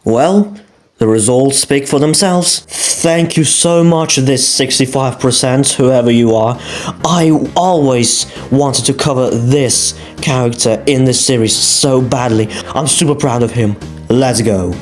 Well, the results speak for themselves. Thank you so much, this 65%, whoever you are. I always wanted to cover this character in this series so badly. I'm super proud of him. Let's go.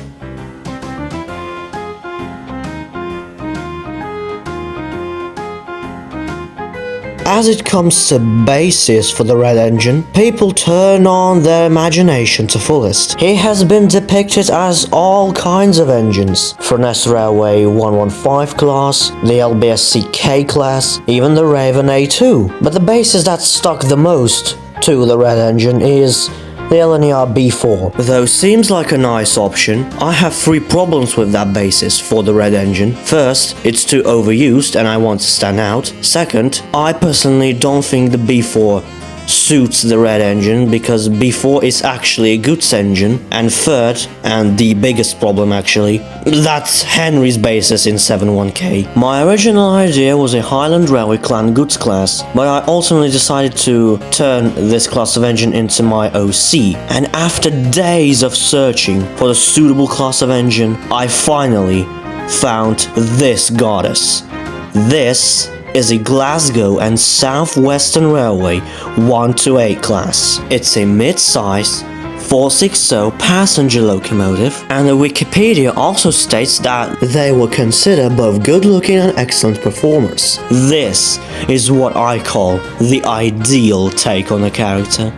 As it comes to bases for the Red Engine, people turn on their imagination to fullest. He has been depicted as all kinds of engines. Furness Railway 115 class, the LBSC K class, even the Raven A2. But the basis that stuck the most to the Red Engine is the LNER B4. Though seems like a nice option, I have 3 problems with that basis for the Red Engine. First, it's too overused and I want to stand out. Second, I personally don't think the B4 suits the Red Engine because B4 is actually a goods engine. And third, and the biggest problem actually, that's Henry's basis in 71K. My original idea was a Highland Railway Clan goods class, but I ultimately decided to turn this class of engine into my OC. And after days of searching for the suitable class of engine, I finally found this goddess. This is a Glasgow and South Western Railway 128 class. It's a mid-size 460 passenger locomotive, and the Wikipedia also states that they will consider both good-looking and excellent performers. This is what I call the ideal take on the character.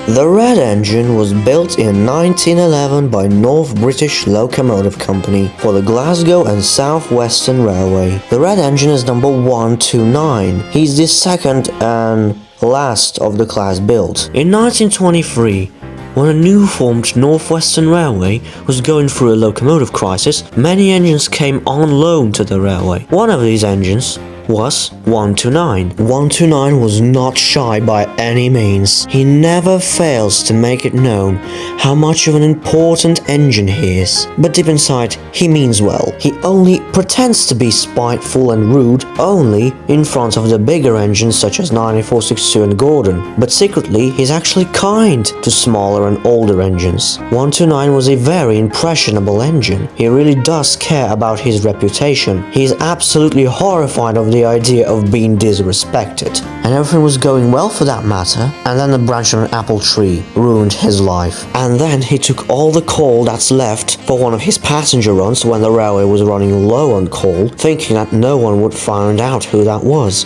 The Red Engine was built in 1911 by North British Locomotive Company for the Glasgow and South Western Railway. The Red Engine is number 129. He's the second and last of the class built. In 1923, when a new formed North Western Railway was going through a locomotive crisis, many engines came on loan to the railway. One of these engines was 129. 129 was not shy by any means. He never fails to make it known how much of an important engine he is. But deep inside, he means well. He only pretends to be spiteful and rude only in front of the bigger engines such as 9462 and Gordon. But secretly, he's actually kind to smaller and older engines. 129 was a very impressionable engine. He really does care about his reputation. He's absolutely horrified of the idea of being disrespected. And everything was going well for that matter, and then the branch of an apple tree ruined his life. And then he took all the coal that's left for one of his passenger runs when the railway was running low on coal, thinking that no one would find out who that was.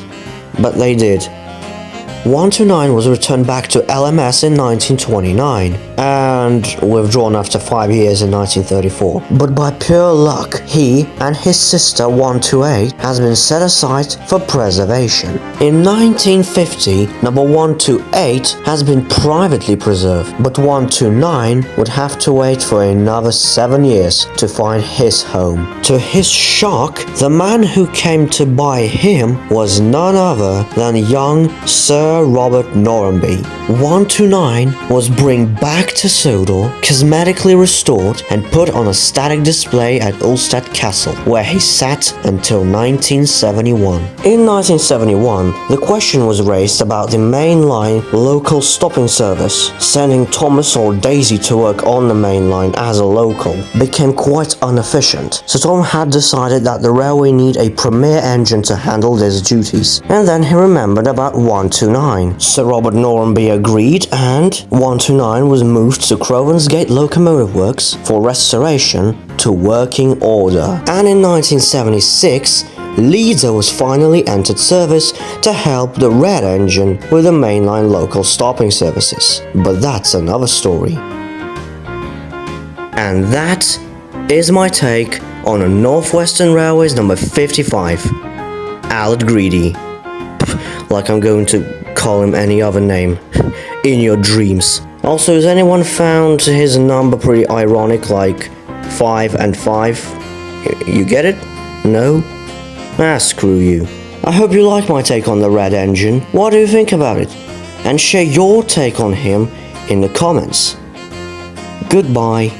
But they did. 129 was returned back to LMS in 1929 and withdrawn after 5 years in 1934. But by pure luck, he and his sister 128 has been set aside for preservation. In 1950, number 128 has been privately preserved, but 129 would have to wait for another 7 years to find his home. To his shock, the man who came to buy him was none other than young Sir Robert Norramby. 129 was brought back to Sodor, cosmetically restored and put on a static display at Ulstead Castle, where he sat until 1971. In 1971, the question was raised about the mainline local stopping service. Sending Thomas or Daisy to work on the mainline as a local became quite inefficient, so Tom had decided that the railway needed a premier engine to handle these duties. And then he remembered about 129. Sir Robert Norramby agreed, and 129 was moved to Crovan's Gate Locomotive Works for restoration to working order. And in 1976, Leader was finally entered service to help the Red Engine with the mainline local stopping services. But that's another story. And that is my take on a Northwestern Railways number 55, Aled Greedy. Like I'm going to call him any other name in your dreams. Also, has anyone found his number pretty ironic, like 5 and 5? You get it? No? Ah, screw you. I hope you like my take on the Red Engine. What do you think about it? And share your take on him in the comments. Goodbye.